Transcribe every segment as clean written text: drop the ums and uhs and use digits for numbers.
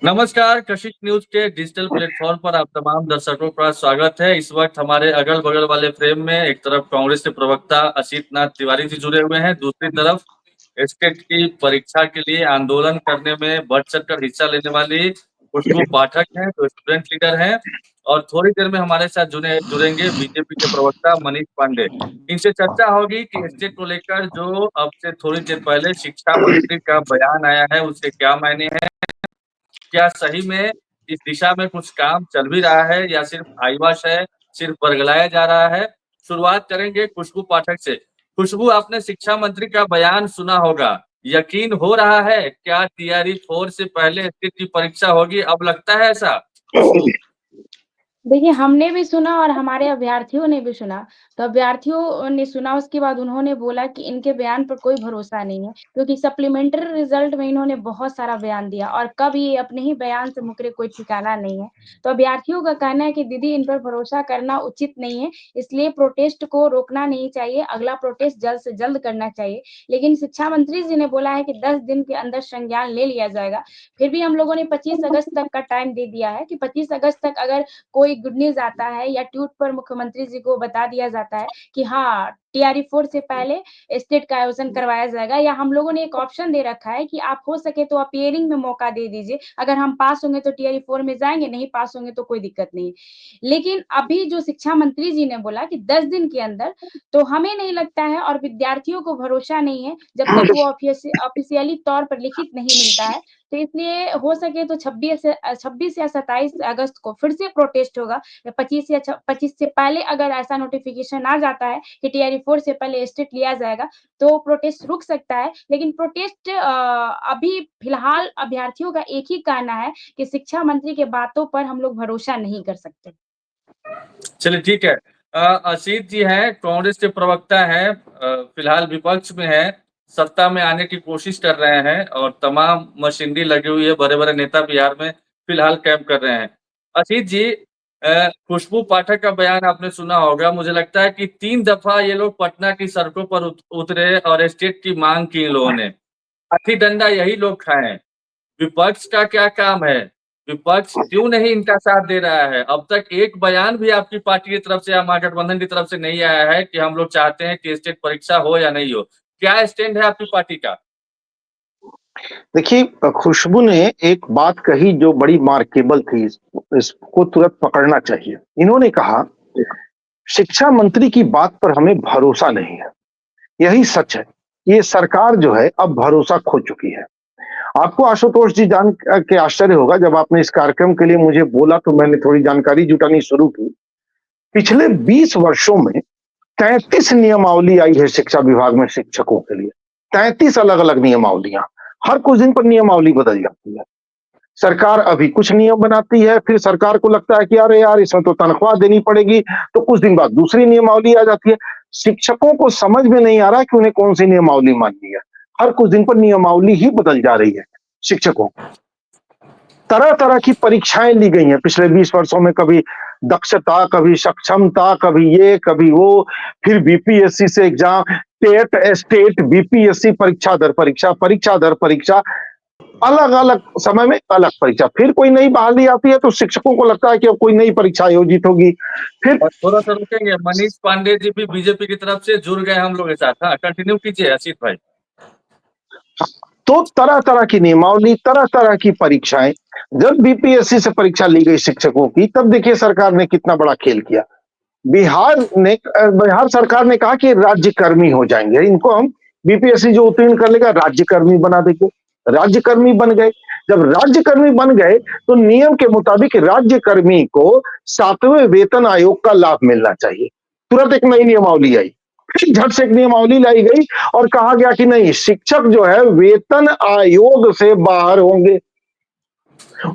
नमस्कार, कशिश न्यूज के digital platform पर आप तमाम दर्शकों का स्वागत है। इस वक्त हमारे अगल बगल वाले फ्रेम में एक तरफ कांग्रेस के प्रवक्ता असीत नाथ तिवारी जी जुड़े हुए हैं, दूसरी तरफ एसटेट की परीक्षा के लिए आंदोलन करने में बढ़ चढ़ कर हिस्सा लेने वाली खुशबू पाठक हैं, जो स्टूडेंट लीडर हैं। और थोड़ी देर में हमारे साथ जुड़ेंगे बीजेपी के प्रवक्ता मनीष पांडे। इनसे चर्चा होगी कि एसटेट को लेकर जो अब से थोड़ी देर पहले शिक्षा मंत्री का बयान आया है, उसके क्या मायने हैं, क्या सही में इस दिशा में कुछ काम चल भी रहा है या सिर्फ आईवाश है, सिर्फ बरगलाया जा रहा है। शुरुआत करेंगे खुशबू पाठक से। खुशबू, आपने शिक्षा मंत्री का बयान सुना होगा, यकीन हो रहा है क्या टीआरई 4 से पहले एसटेट की परीक्षा होगी? अब लगता है ऐसा? देखिए, हमने भी सुना और हमारे अभ्यर्थियों ने भी सुना। तो अभ्यर्थियों ने सुना, उसके बाद उन्होंने बोला कि इनके बयान पर कोई भरोसा नहीं है, क्योंकि सप्लीमेंट्री रिज़ल्ट में इन्होंने बहुत सारा बयान दिया और कब ये अपने ही बयान से मुकरे कोई ठिकाना नहीं है। तो अभ्यर्थियों का कहना है कि दीदी, इन पर भरोसा करना उचित नहीं है, इसलिए प्रोटेस्ट को रोकना नहीं चाहिए, अगला प्रोटेस्ट जल्द से जल्द करना चाहिए। लेकिन शिक्षा मंत्री जी ने बोला है कि 10 दिन के अंदर संज्ञान ले लिया जाएगा। फिर भी हम लोगों ने 25 अगस्त तक का टाइम दे दिया है कि 25 अगस्त तक अगर कोई गुड न्यूज़ आता है या ट्वीट पर मुख्यमंत्री जी को बता दिया जाता है कि हाँ, टीआरई 4 से पहले स्टेट का आयोजन करवाया जाएगा, या हम लोगों ने एक ऑप्शन दे रखा है कि आप हो सके तो अपीयरिंग में मौका दे दीजिए। अगर हम पास होंगे तो टीआरई 4 में जाएँगे, नहीं पास होंगे तो कोई दिक्कत नहीं। लेकिन अभी जो शिक्षा मंत्री जी ने बोला कि 10 दिन के अंदर, तो हमें नहीं लगता है और विद्यार्थियों को भरोसा नहीं है, जब तक वो ऑफ़िशियली तौर पर लिखित नहीं मिलता है। तो इसलिए हो सके तो 26 या 27 अगस्त को फिर से प्रोटेस्ट होगा। 25 से पहले अगर ऐसा नोटिफ़िकेशन आ जाता है कि टीआरई 4 से पहले स्टेट लिया जाएगा, तो प्रोटेस्ट रुक सकता है। लेकिन प्रोटेस्ट अभी फ़िलहाल अभ्यर्थियों का एक ही कहना है कि शिक्षा मंत्री के बातों पर हम लोग भरोसा नहीं कर सकते। चलिए ठीक है। असीत जी हैं, कांग्रेस के प्रवक्ता हैं, फिलहाल विपक्ष में हैं, सत्ता में आने की कोशिश कर रहे हैं और तमाम मशीनरी लगी हुई है, बड़े-बड़े नेता बिहार में फिलहाल कैंप कर रहे हैं। असीत जी, खुशबू पाठक का बयान आपने सुना होगा, मुझे लगता है कि 3 दफा ये लोग पटना की सड़कों पर उतरे और स्टेट की मांग की इन लोगों ने। लाठी डंडा यही लोग खाए हैं। विपक्ष का क्या काम है? विपक्ष क्यों नहीं इनका साथ दे रहा है? अब तक एक बयान भी आपकी पार्टी की तरफ से या महागठबंधन की तरफ से नहीं आया है कि हम लोग चाहते हैं कि स्टेट परीक्षा हो या नहीं हो। क्या स्टैंड है आपकी पार्टी का? देखिए, खुशबू ने एक बात कही जो बड़ी मार्केबल थी, इसको तुरंत पकड़ना चाहिए। इन्होंने कहा, शिक्षा मंत्री की बात पर हमें भरोसा नहीं है। यही सच है। ये सरकार जो है अब भरोसा खो चुकी है। आपको आशुतोष जी जान के आश्चर्य होगा, जब आपने इस कार्यक्रम के लिए मुझे बोला तो मैंने थोड़ी जानकारी जुटानी शुरू की। पिछले 20 वर्षों में 33 नियमावली आई है शिक्षा विभाग में शिक्षकों के लिए। 33 अलग-अलग नियमावलियां। हर कुछ दिन पर नियमावली बदल जाती है। सरकार अभी कुछ नियम बनाती है, फिर सरकार को लगता है कि अरे यार, इसमें तो तनख्वाह देनी पड़ेगी, तो कुछ दिन बाद दूसरी नियमावली आ जाती है। शिक्षकों को समझ में नहीं आ रहा कि उन्हें कौन सी नियमावली माननी है। हर कुछ दिन पर नियमावली ही बदल जा रही है शिक्षकों की। तरह-तरह की परीक्षाएं ली गई हैं पिछले 20 वर्षों में, कभी दक्षता, कभी सक्षमता, कभी ये, कभी वो, फिर बीपीएससी से एग्जाम, टेट, स्टेट, बीपीएससी, परीक्षा दर परीक्षा, परीक्षा दर परीक्षा, अलग-अलग समय में अलग परीक्षा। फिर कोई नई बहाली आती है तो शिक्षकों को लगता है कि अब कोई नई परीक्षा आयोजित होगी। फिर और थोड़ा-सा रुकेंगे, मनीष पांडे जी भी बीजेपी की तरफ से जुड़ गए हम लोग के साथ। हाँ, कंटिन्यू कीजिए असीत भाई। तो तरह-तरह की नियमावली, तरह-तरह की परीक्षाएं। जब बीपीएससी से परीक्षा ली गई शिक्षकों की, तब देखिए सरकार ने कितना बड़ा खेल किया। बिहार सरकार ने कहा कि राज्यकर्मी हो जाएंगे, इनको हम बीपीएससी जो उत्तीर्ण कर लेगा राज्यकर्मी बना देंगे। राज्यकर्मी बन गए। जब राज्यकर्मी बन गए तो नियम के मुताबिक राज्यकर्मी को 7वें वेतन आयोग का लाभ मिलना चाहिए। तुरंत एक नई नियमावली आई, फिर झट से एक नियमावली लाई गई और कहा गया कि नहीं, शिक्षक जो है वेतन आयोग से बाहर होंगे,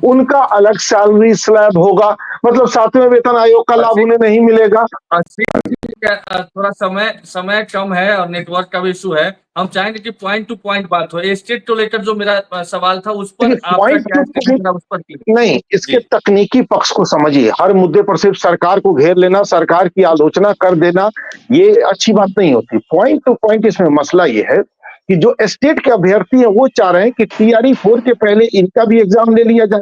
उनका अलग सैलरी स्लैब होगा, मतलब 7वें वेतन आयोग का लाभ उन्हें नहीं मिलेगा। असीत जी का थोड़ा समय समय कम है और नेटवर्क का भी इशू है। हम चाहेंगे कि पॉइंट टू पॉइंट बात हो। स्टेट को लेकर जो मेरा सवाल था, उस पर आपका पॉइंट क्या स्टैंड है, जरा उस पर नहीं, इसके जी। तकनीकी पक्ष को समझिए। हर मुद्दे पर सिर्फ सरकार को घेर लेना, सरकार की आलोचना कर देना, ये अच्छी बात नहीं होती। पॉइंट टू पॉइंट इसमें मसला ये है कि जो स्टेट के अभ्यर्थी हैं वो चाह रहे हैं कि टीआरई 4 के पहले इनका भी एग्जाम ले लिया जाए।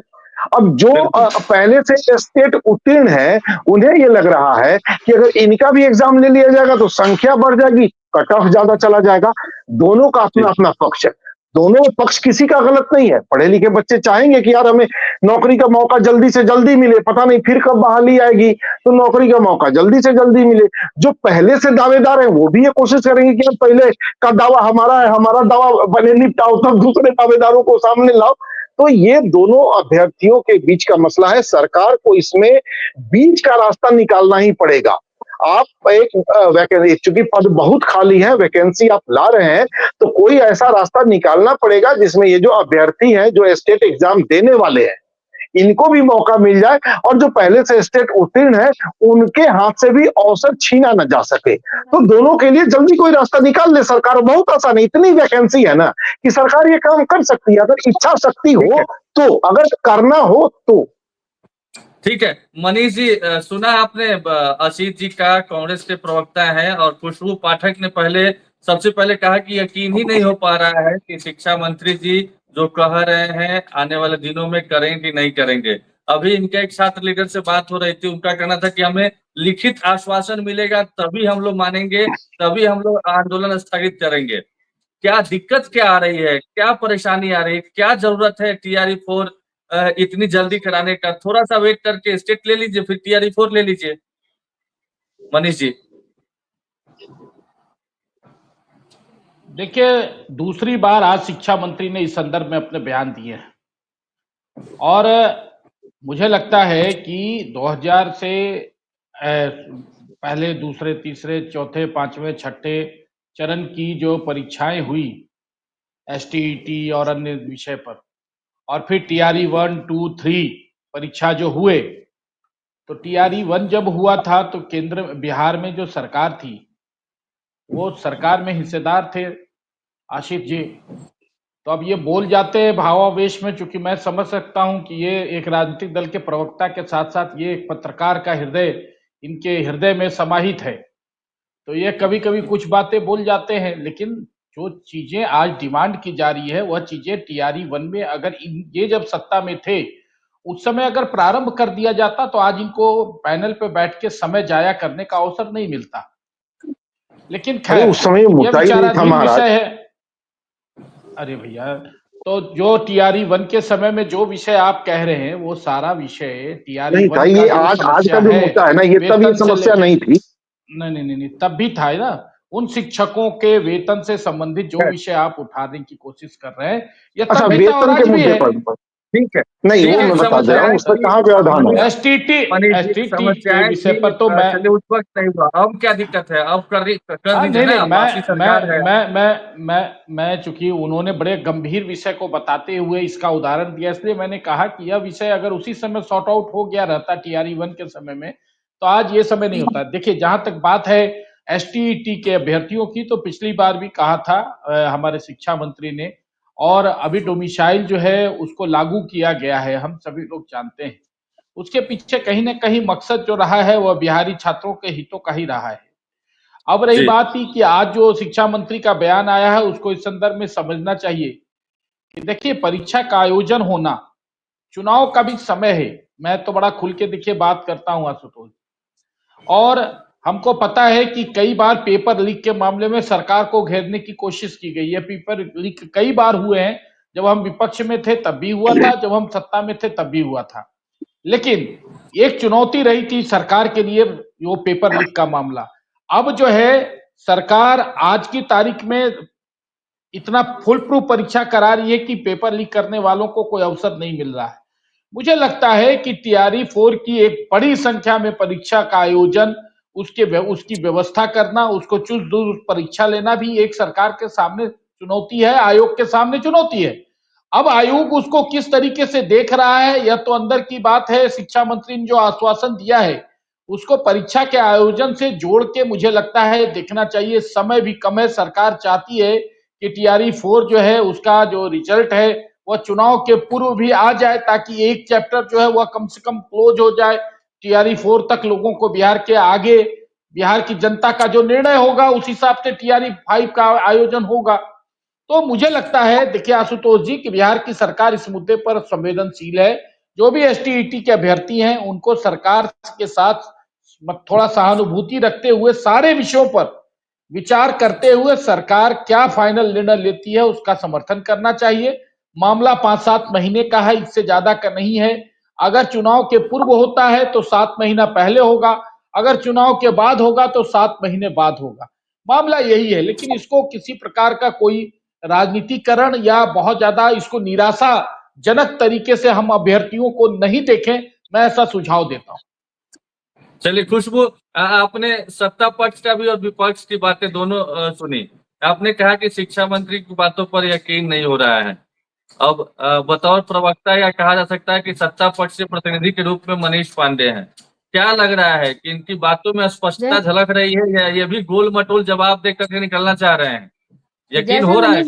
अब जो पहले से स्टेट उत्तीर्ण है, उन्हें ये लग रहा है कि अगर इनका भी एग्जाम ले लिया जाएगा तो संख्या बढ़ जाएगी, कट ऑफ ज्यादा चला जाएगा। दोनों का अपना अपना पक्ष है, दोनों पक्ष किसी का गलत नहीं है। पढ़े लिखे बच्चे चाहेंगे कि यार हमें नौकरी का मौका जल्दी से जल्दी मिले, पता नहीं फिर कब बहाली आएगी, तो नौकरी का मौका जल्दी से जल्दी मिले। जो पहले से दावेदार हैं वो भी ये कोशिश करेंगे कि पहले का दावा हमारा है, हमारा दावा बने निपटाओ, तब दूसरे दावेदारों को सामने लाओ। तो ये दोनों अभ्यर्थियों के बीच का मसला है, सरकार को इसमें बीच का रास्ता निकालना ही पड़ेगा। आप एक वैकेंसी, चूंकि पद बहुत खाली है, वैकेंसी आप ला रहे हैं, तो कोई ऐसा रास्ता निकालना पड़ेगा जिसमें ये जो अभ्यर्थी हैं, जो स्टेट एग्जाम देने वाले हैं, इनको भी मौका मिल जाए, और जो पहले से स्टेट उत्तीर्ण है उनके हाथ से भी अवसर छीना न जा सके। तो दोनों के लिए जल्दी कोई रास्ता निकाल ले सरकार, बहुत आसान है। इतनी वैकेंसी है ना कि सरकार ये काम कर सकती है, अगर इच्छा शक्ति हो तो, अगर करना हो तो। ठीक है मनीष जी, सुना आपने असीत जी का, कांग्रेस के प्रवक्ता है, और खुशबू पाठक ने सबसे पहले कहा कि यकीन ही नहीं हो पा रहा है कि शिक्षा मंत्री जी जो कह रहे हैं आने वाले दिनों में करेंगे कि नहीं करेंगे। अभी इनके एक छात्र लीडर से बात हो रही थी, उनका कहना था कि हमें लिखित आश्वासन मिलेगा तभी हम लोग मानेंगे, तभी हम लोग आंदोलन स्थगित करेंगे। क्या दिक्कत क्या आ रही है, क्या परेशानी आ रही है, क्या जरूरत है टीआरई 4 इतनी जल्दी कराने का? थोड़ा सा वेट करके स्टेट ले लीजिए, फिर टीआरई 4 ले लीजिए। मनीष जी देखिए, दूसरी बार आज शिक्षा मंत्री ने इस संदर्भ में अपने बयान दिए हैं, और मुझे लगता है कि 2000 से पहले, दूसरे, तीसरे, चौथे, पांचवें, छठे चरण की जो परीक्षाएं हुई एसटीईटी और अन्य विषय पर, और फिर टीआरई 1, 2, 3 परीक्षा जो हुए, तो टीआरई 1 जब हुआ था तो केंद्र बिहार में जो सरकार थी, वो सरकार में हिस्सेदार थे आशिष जी। तो अब ये बोल जाते हैं भावावेश में, चूंकि मैं समझ सकता हूं कि ये एक राजनीतिक दल के प्रवक्ता के साथ साथ ये एक पत्रकार का हृदय इनके हृदय में समाहित है, तो ये कभी कभी कुछ बातें बोल जाते हैं। लेकिन जो चीजें आज डिमांड की जा रही है वह चीजें टीआरई 1 में, अगर ये जब सत्ता में थे उस समय अगर प्रारंभ कर दिया जाता तो आज इनको पैनल पे बैठ के समय जाया करने का अवसर नहीं मिलता। लेकिन खैर, उस समय यह मुद्दा ही नहीं था विचाराधीन महाराज। विषय है। अरे भैया, तो जो टीआरई 1 के समय में जो विषय आप कह रहे हैं वो सारा विषय टीआरई नहीं 1 था, का ये जो आज का समस्या जो है, मुद्दा है ना, ये तब ये वेतन से समस्या लेके, नहीं थी। नहीं, तब भी था ना। उन शिक्षकों के वेतन से संबंधित जो विषय आप उठाने की कोशिश कर रहे हैं, ये अच्छा, तब भी था और वेतन के आज भी मुद्दे है। पर ठीक है, नहीं, ठीक वो है, मैं बता दे रहा हूँ, उस पर कहाँ व्यवधान है। एसटीटी मनीष जी एसटीटी के समस्याएं विषय थी, पर तो मैं, चलिए उस वक्त नहीं हुआ, अब क्या दिक्कत है? अब कर दीजिए नहीं ना, नहीं, अब आपकी सरकार है। मैं चूंकि उन्होंने बड़े गंभीर विषय को बताते हुए इसका उदाहरण दिया, इसलिए मैंने कहा कि यह विषय अगर उसी समय सॉर्ट आउट हो गया रहता टीआरई 1 के समय में, तो आज ये समय नहीं होता। देखिए, जहां तक बात है एसटीईटी के अभ्यर्थियों की, तो पिछली बार भी कहा था हमारे शिक्षा मंत्री ने, और अभी डोमिसाइल जो है उसको लागू किया गया है, हम सभी लोग जानते हैं। उसके पीछे कहीं ना कहीं मकसद जो रहा है वह बिहारी छात्रों के हितों का ही रहा है। अब रही जी बात थी कि आज जो शिक्षा मंत्री का बयान आया है उसको इस संदर्भ में समझना चाहिए कि देखिए, परीक्षा का आयोजन होना, चुनाव का भी समय है। मैं तो बड़ा खुल के देखिए बात करता हूं आशुतोष, और हमको पता है कि कई बार पेपर लीक के मामले में सरकार को घेरने की कोशिश की गई है। पेपर लीक कई बार हुए हैं, जब हम विपक्ष में थे तब भी हुआ था, जब हम सत्ता में थे तब भी हुआ था। लेकिन एक चुनौती रही थी सरकार के लिए वो पेपर लीक का मामला। अब जो है सरकार आज की तारीख में इतना फुल प्रूफ परीक्षा करा रही है कि पेपर लीक करने वालों को कोई अवसर नहीं मिल रहा है। मुझे लगता है कि टीआरई 4 की एक बड़ी संख्या में परीक्षा का आयोजन, उसकी व्यवस्था करना, उसको चुस्त दुरुस्त परीक्षा लेना भी एक सरकार के सामने चुनौती है, आयोग के सामने चुनौती है। अब आयोग उसको किस तरीके से देख रहा है यह तो अंदर की बात है। शिक्षा मंत्री ने जो आश्वासन दिया है उसको परीक्षा के आयोजन से जोड़ के मुझे लगता है देखना चाहिए। समय भी कम है, सरकार चाहती है कि टीआरई 4 जो है उसका जो रिजल्ट है वह चुनाव के पूर्व भी आ जाए, ताकि एक चैप्टर जो है वह कम से कम क्लोज हो जाए। टीआरई 4 तक लोगों को बिहार के आगे, बिहार की जनता का जो निर्णय होगा उस हिसाब से टीआरई 5 का आयोजन होगा। तो मुझे लगता है, देखिए आशुतोष जी, कि बिहार की सरकार इस मुद्दे पर संवेदनशील है। जो भी एसटीईटी के अभ्यर्थी हैं उनको सरकार के साथ थोड़ा सहानुभूति रखते हुए सारे विषयों पर विचार करते हुए सरकार क्या फाइनल निर्णय लेती है उसका समर्थन करना चाहिए। मामला 5-7 महीने का है, इससे ज्यादा का नहीं है। अगर चुनाव के पूर्व होता है तो 7 महीना पहले होगा, अगर चुनाव के बाद होगा तो 7 महीने बाद होगा। मामला यही है, लेकिन इसको किसी प्रकार का कोई राजनीतिकरण या बहुत ज्यादा इसको निराशाजनक तरीके से हम अभ्यर्थियों को नहीं देखें, मैं ऐसा सुझाव देता हूं। चलिए खुशबू, आपने सत्ता पक्ष का भी और विपक्ष की बातें दोनों सुनी। आपने कहा कि शिक्षा मंत्री की बातों पर यकीन नहीं हो रहा है। अब बतौर प्रवक्ता या कहा जा सकता है कि सत्ता पक्ष से प्रतिनिधि के रूप में मनीष पांडे हैं, क्या लग रहा है कि इनकी बातों में स्पष्टता झलक रही है या ये भी गोल मटोल जवाब देकर के निकलना चाह रहे हैं? यकीन हो रहा है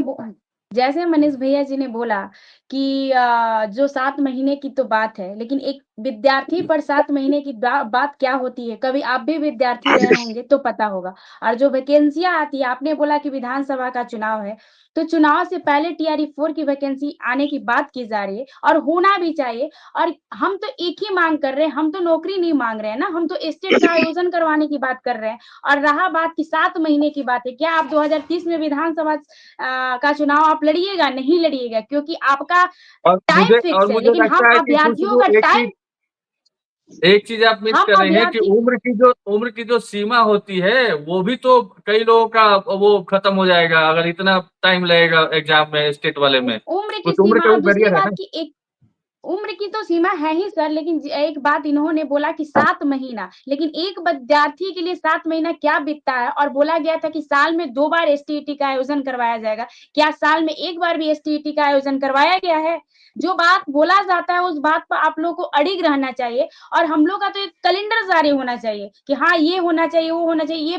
कुछ? जैसे मनीष भैया जी ने बोला कि जो 7 महीने की तो बात है, लेकिन एक विद्यार्थी पर 7 महीने की बात क्या होती है, कभी आप भी विद्यार्थी रहे होंगे तो पता होगा। और जो वैकेंसियां आती है, आपने बोला कि विधानसभा का चुनाव है, तो चुनाव से पहले टीआरई 4 की वैकेंसी आने की बात की जा रही है और होना भी चाहिए। और हम तो एक ही मांग कर रहे हैं, हम तो नौकरी नहीं मांग रहे हैं ना, हम तो स्टेट का आयोजन करवाने की बात कर रहे हैं। और रहा बात की 7 महीने की बात है, क्या आप 2030 में विधानसभा का चुनाव आप लड़िएगा? नहीं लड़िएगा, क्योंकि आपका टाइम फिक्स है, मुझे लेकिन हम लगता है कि अभ्यर्थियों का टाइम, एक चीज आप मिस कर रही हैं कि उम्र की जो सीमा होती है वो भी तो कई लोगों का वो खत्म हो जाएगा अगर इतना टाइम लगेगा एग्जाम में, स्टेट वाले में उम्र की कुछ उम्र सीमा का और भी दूसरी बैरियर है बात ना। की एक उम्र की तो सीमा है ही सर, लेकिन एक बात इन्होंने बोला कि 7 महीना, लेकिन एक विद्यार्थी के लिए 7 महीना क्या बीतता है। और बोला गया था कि साल में 2 बार एसटीईटी का आयोजन करवाया जाएगा, क्या साल में एक बार भी एसटीईटी का आयोजन करवाया गया है? जो बात बोला जाता है उस बात पर आप लोगों को अडिग रहना चाहिए। और हम लोग का तो एक कैलेंडर जारी होना चाहिए कि हाँ ये होना चाहिए, वो होना चाहिए। ये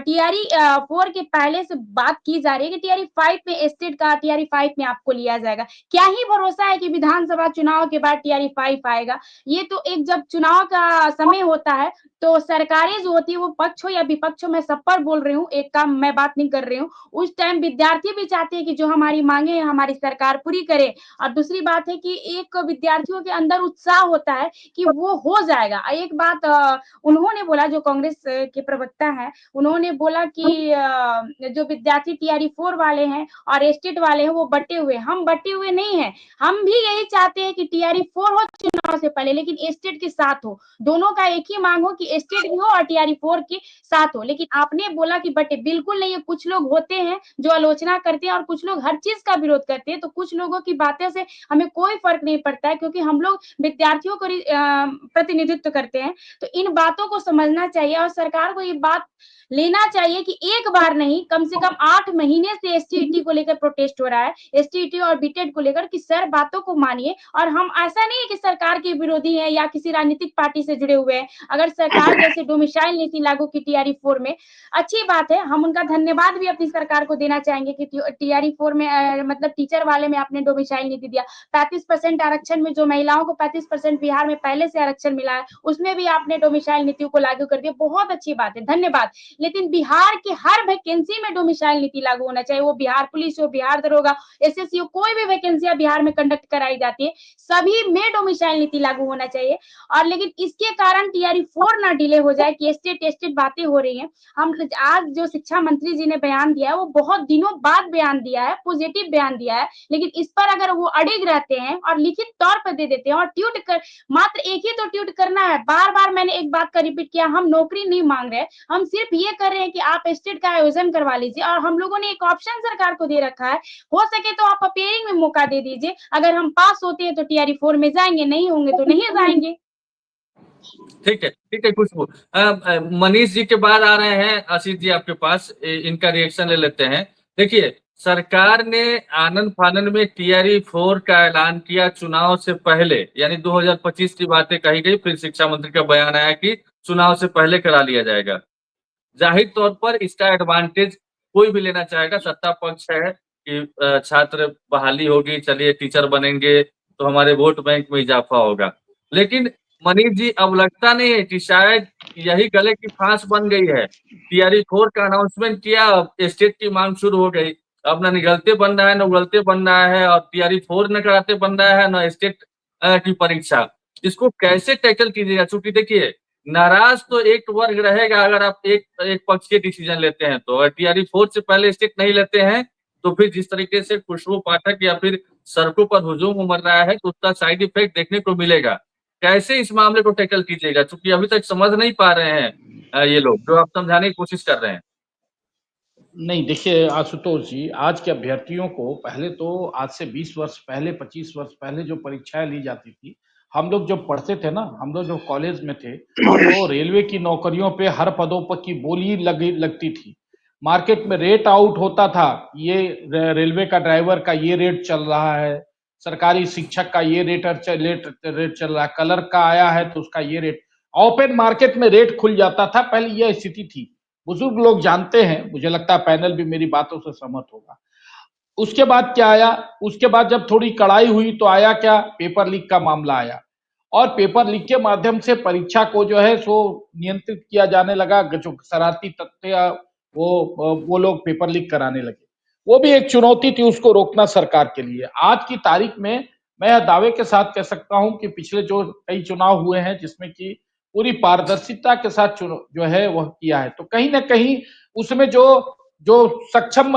टीआरई 4 के पहले से बात की जा रही है कि टीआरई 5 में स्टेट का टीआरई 5 में आपको लिया जाएगा। क्या ही भरोसा है कि विधानसभा चुनाव के बाद टीआरई 5 आएगा? ये तो एक जब चुनाव का समय होता है तो सरकारें जो होती है, वो पक्ष हो या विपक्ष हो, मैं सब पर बोल रही हूँ, एक का मैं बात नहीं कर रही हूँ। उस टाइम विद्यार्थी भी चाहते हैं कि जो हमारी मांगे हैं हमारी सरकार पूरी करे। और दूसरी बात है कि एक विद्यार्थियों के अंदर उत्साह होता है कि वो हो जाएगा। एक बात उन्होंने बोला, जो कांग्रेस के प्रवक्ता हैं, उन्होंने बोला कि जो विद्यार्थी टीआरई 4 वाले हैं और स्टेट वाले हैं वो बटे हुए, हम बटे हुए नहीं है। हम भी यही चाहते हैं कि टीआरई 4 हो चुनाव से पहले, लेकिन स्टेट के साथ हो। दोनों का एक ही मांग हो कि स्टेट भी हो और टीआरई 4 के साथ हो। लेकिन आपने बोला कि बटे, बिल्कुल नहीं है। कुछ लोग होते हैं जो आलोचना करते हैं और कुछ लोग हर चीज का विरोध करते हैं, तो कुछ लोगों की बातें से हमें कोई फर्क नहीं पड़ता है, क्योंकि हम लोग विद्यार्थियों को प्रतिनिधित्व करते हैं। तो इन बातों को समझना चाहिए और सरकार को ये बात लेना चाहिए कि एक बार नहीं, कम से कम 8 महीने से एसटीईटी को लेकर प्रोटेस्ट हो रहा है, एसटीईटी और बीटेड को लेकर, कि सर बातों को मानिए। और हम ऐसा नहीं है कि सरकार के विरोधी हैं या किसी राजनीतिक पार्टी से जुड़े हुए हैं। अगर सरकार जैसे डोमिसाइल नीति लागू की टीआरई 4 में, अच्छी बात है, हम उनका धन्यवाद भी अपनी सरकार को देना चाहेंगे कि टीआरई 4 में मतलब टीचर वाले में आपने डोमिसाइल नीति दिया। 35% आरक्षण में जो महिलाओं को 35% बिहार में पहले से आरक्षण मिला है, उसमें भी आपने डोमिसाइल नीति को लागू कर दिया, बहुत अच्छी बात है, धन्यवाद। लेकिन बिहार के हर वैकेंसी में डोमिसाइल नीति लागू होना चाहिए, वो बिहार पुलिस हो, बिहार दरोगा, एसएससी हो, कोई भी वैकेंसियां बिहार में कंडक्ट कराई जाती है, सभी में डोमिसाइल नीति लागू होना चाहिए। और लेकिन इसके कारण टीआरई 4 ना डिले हो जाए कि स्टेट बातें हो रही हैं। हम आज जो शिक्षा मंत्री जी ने बयान दिया है, वो बहुत दिनों बाद बयान दिया है, पॉजिटिव बयान दिया है, लेकिन इस पर अगर वो अड़िग रहते हैं और लिखित तौर पर दे देते हैं और ट्वीट कर, मात्र एक ही तो ट्वीट करना है। बार बार मैंने एक बात का रिपीट किया, हम नौकरी नहीं मांग रहे, हम सिर्फ ये कर रहे हैं कि आप स्टेट का आयोजन करवा लीजिए। और हम लोगों ने एक ऑप्शन सरकार को दे रखा है, हो सके तो आप अपेयरिंग में मौका दे दीजिए। अगर हम पास होते हैं तो टीआरई 4 में जाएंगे, नहीं होंगे तो नहीं जाएंगे। ठीक है खुशबू। मनीष जी के बाद आ रहे हैं आशीष जी आपके पास, इनका रिएक्शन ले लेते हैं। देखिए, सरकार ने आनंद फानन में टीआरई 4 का ऐलान किया चुनाव से पहले, यानी 2025 की बातें कही गई, फिर शिक्षा मंत्री का बयान आया कि चुनाव से पहले करा लिया जाएगा। जाहिर तौर पर इसका एडवांटेज कोई भी लेना चाहेगा, सत्ता पक्ष है कि छात्र बहाली होगी, चलिए टीचर बनेंगे तो हमारे वोट बैंक में इजाफा होगा। लेकिन मनीष जी, अब लगता नहीं है कि शायद यही गले की फांस बन गई है? टीआरई 4 का अनाउंसमेंट किया, स्टेट की मांग शुरू हो गई, अब ना निगलते बन रहा है, ना उगलते बन रहा है, और टीआरई 4 न कराते बन रहा है, ना स्टेट की परीक्षा, इसको कैसे टैकल कीजिएगा? चूंकि देखिए नाराज तो एक वर्ग रहेगा अगर आप एक पक्ष के डिसीजन लेते हैं तो, टीआरई 4 से पहले स्टेप नहीं लेते हैं तो फिर जिस तरीके से खुशबू पाठक या फिर सड़कों पर हुजूम उमड़ रहा है तो उसका साइड इफेक्ट देखने को मिलेगा। कैसे इस मामले को टैकल कीजिएगा? चूंकि अभी तक समझ नहीं पा रहे हैं ये लोग, जो आप समझाने की कोशिश कर रहे हैं। नहीं देखिए आशुतोष जी, आज के अभ्यर्थियों को पहले तो आज से 20 वर्ष पहले 25 वर्ष पहले जो परीक्षाएं ली जाती थी, हम लोग जब पढ़ते थे ना, हम लोग जब कॉलेज में थे तो रेलवे की नौकरियों पे हर पदों पर की बोली लगती थी। मार्केट में रेट आउट होता था, ये रेलवे का ड्राइवर का ये रेट चल रहा है, सरकारी शिक्षक का ये रेट चल रहा है, कलर का आया है तो उसका ये रेट, ओपन मार्केट में रेट खुल जाता था। पहले यह स्थिति थी, बुजुर्ग लोग जानते हैं, मुझे लगता है पैनल भी मेरी बातों से सहमत होगा। उसके बाद क्या आया? उसके बाद जब थोड़ी कड़ाई हुई तो आया क्या? पेपर लीक का मामला आया और पेपर लीक के माध्यम से परीक्षा को जो है सो नियंत्रित किया जाने लगा। जो शरारती तत्व वो लोग पेपर लीक कराने लगे। वो भी एक चुनौती थी उसको रोकना सरकार के लिए। आज की तारीख में मैं दावे के साथ कह सकता हूं कि पिछले जो कई चुनाव हुए हैं जिसमें कि पूरी पारदर्शिता के साथ जो है वह किया है, तो कहीं ना कहीं उसमें जो जो सक्षम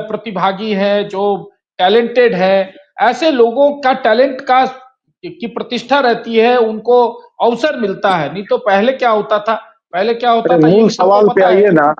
प्रतिभागी है, जो टैलेंटेड है, ऐसे लोगों का टैलेंट का की प्रतिष्ठा रहती है, उनको अवसर मिलता है। नहीं तो पहले क्या होता था? पहले क्या होता था ये मूल भी सबको सवाल पे पता है। आइए ना।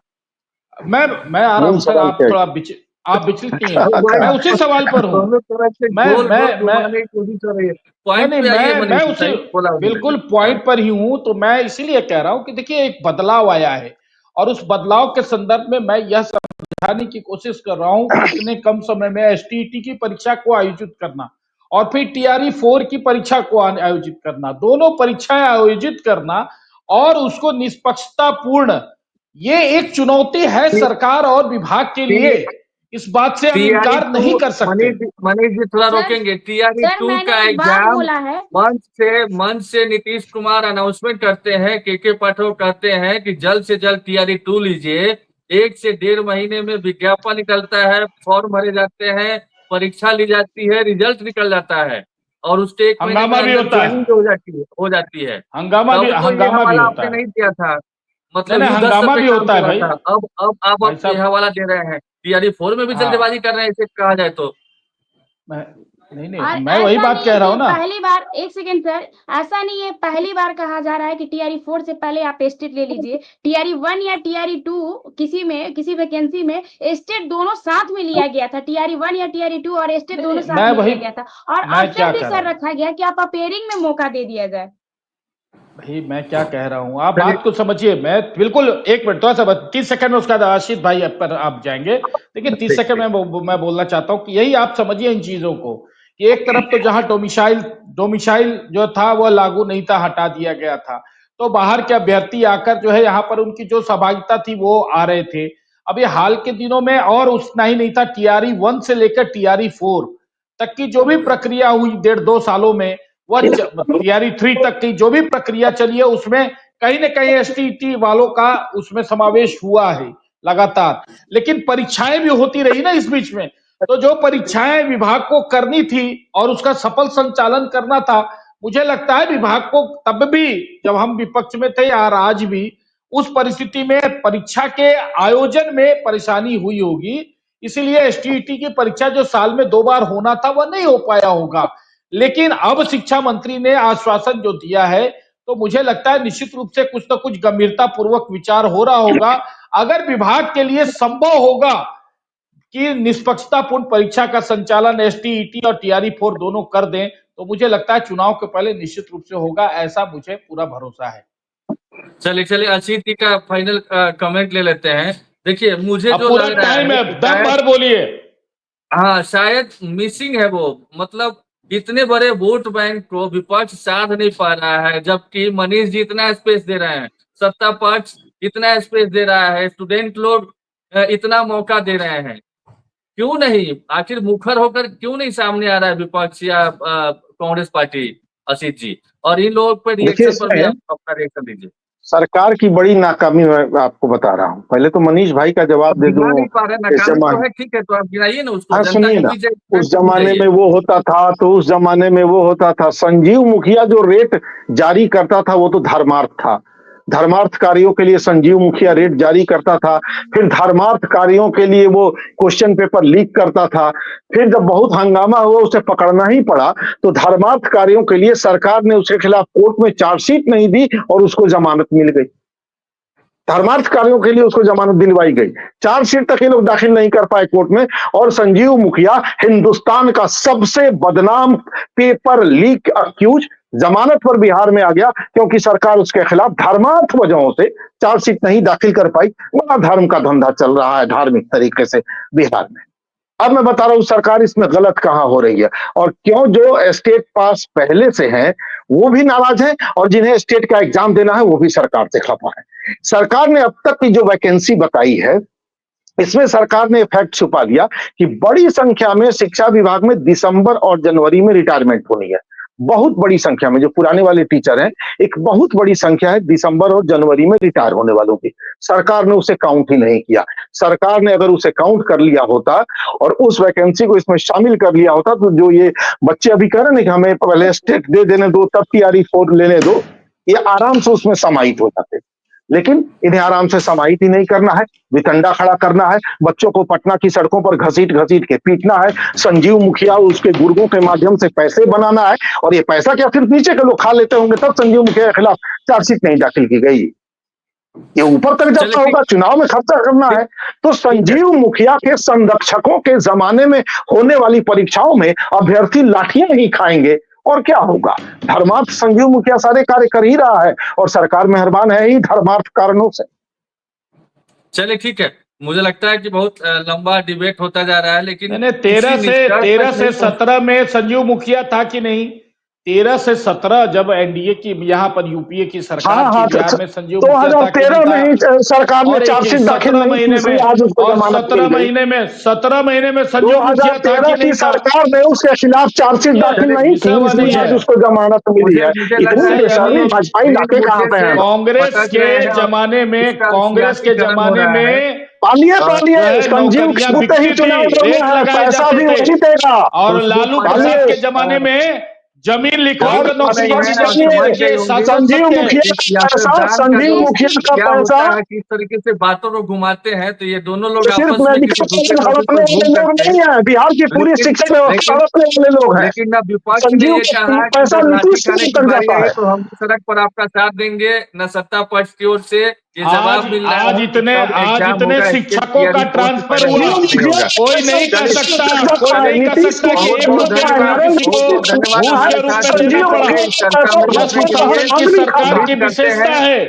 मैं आ रहा मूल हूं सर, सवाल आप पे थोड़ा आप विचलित नहीं है। भाई मैं उसी सवाल पर हूं। दोनों तरफ से मैं गोल मैं गोल मैं घुमाने की कोशिश हो रही है। नहीं पॉइंट नहीं पे आइए मैं मनीष जी, उसे सही बोला उन्होंने। बिल्कुल पॉइंट पर ही हूं। तो मैं इसीलिए कह रहा हूं कि देखिए एक बदलाव आया है और उस बदलाव के संदर्भ में मैं यह समझाने की कोशिश कर रहा हूं कि इतने कम समय में एसटीईटी की परीक्षा को आयोजित करना और फिर टीआरई 4 की परीक्षा को आयोजित करना, दोनों परीक्षाएं आयोजित करना और उसको निष्पक्षता पूर्ण, ये एक चुनौती है सरकार और विभाग के लिए। इस बात से हम टीआरई इनकार 2, नहीं कर सकते। मनीष जी थोड़ा सर रोकेंगे। टीआरई सर 2 मैंने का एक बात एग्जाम बोला है। मंच से नीतीश कुमार अनाउंसमेंट करते हैं, के पाठक कहते हैं कि जल्द से जल्द टीआरई 2 लीजिए। 1 से 1.5 महीने में विज्ञापन निकलता है, फॉर्म भरे जाते हैं, परीक्षा ली जाती है, रिजल्ट निकल जाता है और उसके 1 महीने में हंगामा भी अंदर होता है, ज्वाइनिंग हो जाती है। तब तो ये हंगामा भी हवाला होता आपने है। नहीं दिया था, नहीं मतलब नहीं, युद्ध स्तर हंगामा पे भी काम होता है चला भाई। था। अब भाई आप ये साहब, हवाला दे रहे हैं। टीआरई 4 में भी जल्दबाजी हाँ, कर रहे हैं, इसे कहा जाए तो। मैं नहीं नहीं, और मैं वही ऐसा बात नहीं कह है रहा कि हूं ना। पहली बार, एक सेकेंड सर, ऐसा नहीं है पहली बार कहा जा रहा है कि टीआरई 4 से पहले आप स्टेट ले लीजिए। टीआरई 1 या टीआरई 2 किसी वैकेंसी में स्टेट दोनों साथ में लिया गया था। टीआरई 1 या टीआरई 2 और स्टेट नहीं दोनों नहीं, साथ मैं में वही लिया गया था और मैं क्या ऑप्शन भी कह रहा सर हूं रखा गया कि आप अपेयरिंग में मौका दे दिया जाए। भाई, मैं क्या कह रहा हूं, आप चलिए बात को समझिए। मैं बिल्कुल, एक मिनट थोड़ा सा 30 सेकंड में उसका आशीष भाई आप पर आप जाएंगे। देखिए 30 ठीक सेकंड ठीक। में मैं बोलना चाहता हूं कि यही आप समझिए इन चीजों को कि एक तरफ तो जहां डोमिसाइल जो था वह लागू नहीं था, हटा दिया गया था, तो बाहर के अभ्यर्थी आकर जो है यहाँ पर उनकी जो सहभागिता थी वो आ रहे थे। अभी हाल के दिनों में और उतना ही नहीं था, टीआरई 1 से लेकर टीआरई 4 तक की जो भी प्रक्रिया हुई 1.5-2 सालों में, वह टीआरई 3 तक की जो भी प्रक्रिया चली है उसमें कहीं ना कहीं एसटीईटी वालों का उसमें समावेश हुआ है लगातार। लेकिन परीक्षाएं भी होती रही ना इस बीच में, तो जो परीक्षाएं विभाग को करनी थी और उसका सफल संचालन करना था, मुझे लगता है विभाग को तब भी, जब हम विपक्ष में थे और आज भी, उस परिस्थिति में परीक्षा के आयोजन में परेशानी हुई होगी। इसीलिए एसटीईटी की परीक्षा जो साल में 2 बार होना था वह नहीं हो पाया होगा। लेकिन अब शिक्षा मंत्री ने आश्वासन जो दिया है, तो मुझे लगता है निश्चित रूप से कुछ न कुछ गंभीरता पूर्वक विचार हो रहा होगा। अगर विभाग के लिए संभव होगा कि निष्पक्षतापूर्ण परीक्षा का संचालन एसटीईटी और टीआरई 4 दोनों कर दें, तो मुझे लगता है चुनाव के पहले निश्चित रूप से होगा, ऐसा मुझे पूरा भरोसा है। चलिए असित जी का फाइनल कमेंट ले लेते हैं। देखिए मुझे अब जो पूरा लग रहा टाइम है है, कि दम शायद, भर बोलिए। हाँ शायद मिसिंग है वो, मतलब इतने बड़े वोट बैंक को विपक्ष साध नहीं पा रहा है, जबकि मनीष जी इतना स्पेस दे रहे हैं, सत्ता पक्ष इतना स्पेस दे रहा है, स्टूडेंट लोग इतना मौका दे रहे हैं। क्यों नहीं, आखिर मुखर होकर क्यों नहीं सामने आ रहा है विपक्ष या कांग्रेस पार्टी? असित जी, और इन लोगों पे देखिए रिएक्शन पर भी इसमें आप अपना रिएक्शन दीजिए। सरकार की बड़ी नाकामी मैं आपको बता रहा हूँ। पहले तो मनीष भाई का जवाब दे गिना दूं। नहीं पा रहे, इस नाकामी तो जमाने है, ठीक है, तो आप गिनाइए ना उसको, हाँ जनता सुनिए को ना, भी जाइए, उस जमाने में वो होता था, तो उस जमाने में वो होता था, संजीव मुखिया जो रेट जारी करता था वो तो धर्मार्थ था। धर्मार्थ कार्यों के लिए संजीव मुखिया रेट जारी करता था। फिर धर्मार्थ कार्यों के लिए वो क्वेश्चन पेपर लीक करता था। फिर जब बहुत हंगामा हुआ, उसे पकड़ना ही पड़ा, तो धर्मार्थ कार्यों के लिए सरकार ने उसके खिलाफ कोर्ट में चार्जशीट नहीं दी और उसको जमानत मिल गई। धर्मार्थ कार्यों के लिए उसको जमानत दिलवाई गई, चार्जशीट तक ये लोग दाखिल नहीं कर पाए कोर्ट में। और संजीव मुखिया हिंदुस्तान का सबसे बदनाम पेपर लीक अक्यूज जमानत पर बिहार में आ गया, क्योंकि सरकार उसके खिलाफ धर्मार्थ वजहों से चार्जशीट नहीं दाखिल कर पाई। बड़ा धर्म का धंधा चल रहा है धार्मिक तरीके से बिहार में। अब मैं बता रहा हूं सरकार इसमें गलत कहां हो रही है, और क्यों जो स्टेट पास पहले से हैं वो भी नाराज हैं, और जिन्हें स्टेट का एग्जाम देना है वो भी सरकार से खफा है। सरकार ने अब तक की जो वैकेंसी बताई है, इसमें सरकार ने फैक्ट छुपा दिया कि बड़ी संख्या में शिक्षा विभाग में दिसंबर और जनवरी में रिटायरमेंट होनी है। बहुत बड़ी संख्या में जो पुराने वाले टीचर हैं, एक बहुत बड़ी संख्या है दिसंबर और जनवरी में रिटायर होने वालों की। सरकार ने उसे काउंट ही नहीं किया। सरकार ने अगर उसे काउंट कर लिया होता और उस वैकेंसी को इसमें शामिल कर लिया होता, तो जो ये बच्चे अभी कह रहे हैं कि हमें पहले स्टेट दे देने दो तब तैयारी 4 लेने दो, ये आराम से उसमें समाहित हो जाते। लेकिन इन्हें आराम से समाहित ही नहीं करना है, वितंडा खड़ा करना है, बच्चों को पटना की सड़कों पर घसीट घसीट के पीटना है, संजीव मुखिया उसके गुर्गों के माध्यम से पैसे बनाना है। और ये पैसा क्या सिर्फ नीचे के लोग खा लेते होंगे, तब संजीव मुखिया के खिलाफ चार्जशीट नहीं दाखिल की गई। ये ऊपर तक जाता होगा, चुनाव में खर्चा करना है। तो संजीव मुखिया के संरक्षकों के जमाने में होने वाली परीक्षाओं में अभ्यर्थी लाठियां ही खाएंगे, और क्या होगा। धर्मार्थ संजीव मुखिया सारे कार्य कर ही रहा है, और सरकार मेहरबान है ही धर्मार्थ कारणों से। चलिए ठीक है, मुझे लगता है कि बहुत लंबा डिबेट होता जा रहा है, लेकिन नहीं, किसी निष्कर्ष 13 तक से नहीं पहुंच- 17 में संजीव मुखिया था कि नहीं? 13 से 17 जब एनडीए की यहाँ पर यूपीए की सरकार हाँ थी हाँ, बिहार में, संजीव मुखिया था कि नहीं 2013 में था? ही सरकार ने और एक चार्जशीट दाखिल 17 नहीं की, महीने इसलिए में, आज उसको और जमानत मिल 17 गई। महीने में 17 महीने में संजीव मुखिया था 2013 कि की नहीं था? सरकार ने उसके खिलाफ चार्जशीट दाखिल चलिए, नहीं विषय की, वह नहीं इसलिए आज है। उसको जमानत मिली है। मुझे लगता इतनी है विषय बेशर्मी यानी भाजपाई मेन लाके कहां मुद्दे पे से हैं। कांग्रेस भटक के रहे हैं और जमाने में, इसका कांग्रेस के सियासीकरण हो जमाने रहा है। में पालिए जो पालिए, है संजीव नौकरियां होते ही बिकती चुनाव थी, रेट लड़ना है, लगाए पैसा जाते भी थे। वही देगा। और खुशबू लालू पाठक प्रसाद पालिए, के जमाने में जमीन लिखवा और कर नौकरियां दी हैं और जाती थी। समझ देखिए गई साथ होंगी साथ संजीव सत्य है। मुखिया कि का पैसा, सियासतदान का संजीव जो मुखिया का क्या पैसा होता है, किस तरीके से बातों को घुमाते हैं, तो ये दोनों लोग सिर्फ आपस में किसी मेडिकल दूसरे कॉलेज टॉपिक हड़पने पर घूम वाले लोग सकते हैं। नहीं है, बिहार की पूरी लेकिन शिक्षा व्यवस्था लेकिन हड़पने वाले लोग हैं। लेकिन अब विपक्ष ने संजीव ये का कहा कि पैसा जब लाठी नीतीश खाने कुमार की तक बारी जाता आई है। तो हम सड़क पर आपका साथ देंगे, न सत्ता पक्ष की ओर से ये आज जवाब मिल रहा आज है कि इतने कब आज एग्जाम इतने होगा, स्टेट शिक्षकों का क्लियरिंग कोर्स से ट्रांसफर पहले हुआ, लीक नहीं होगा। कोई नहीं कह चलिए, सकता, कोई नहीं कह नीतीश सकता कि कुमार एक तक बहुत जाता रुपए है, भी धन्यवाद, किसी नरेंद्र को मोदी बहुत तक धन्यवाद जाता घूस है, हमारे के रूप साथ में जुड़ने देना संजीव के पड़ा। लिए, मुखिया इस का चर्चा पैसा में यह जुड़ने के भाजपा लिए। सुशासन की आदमी सरकार खाता उम्मीद है। की करते विशेषता हैं है।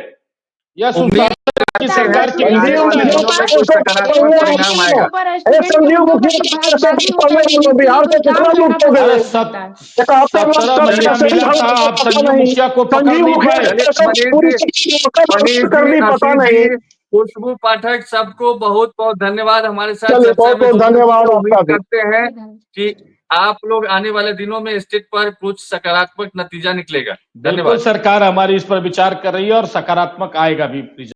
यह उम्मीद सुशासन की करते हैं सरकार की कि आने संजीव विशेषता वाले है। मुखिया दिनों का में कोई पैसा सकारात्मक परिणाम आएगा। स्टूडेंट के संजीव मुद्दों पर मुखिया तो का पैसा भागबाजी होता है, लेकिन इसके लिए बिहार कोई के काम कितना करना लूट हो पड़ता गए। अरे नहीं होता है। 17 चलिए महीना मिला था, आप पता संजीव नहीं, मुखिया को पकड़ संजीव नहीं मुखिया पाए। का चलिए, पैसा पूरी मनीष कर जी, दी, पता आशीष नहीं। जी, खुशबू पाठक, सबको बहुत बहुत धन्यवाद हमारे साथ चलिए, चर्चा बहुत में बहुत जुड़ने के धन्यवाद लिए। आपका उम्मीद भी। करते हैं कि आप लोग आने वाले दिनों में स्टेट पर कुछ सकारात्मक नतीजा निकलेगा। बिल्कुल धन्यवाद। सरकार हमारी इस पर विचार कर रही है और सकारात्मक आएगा भी।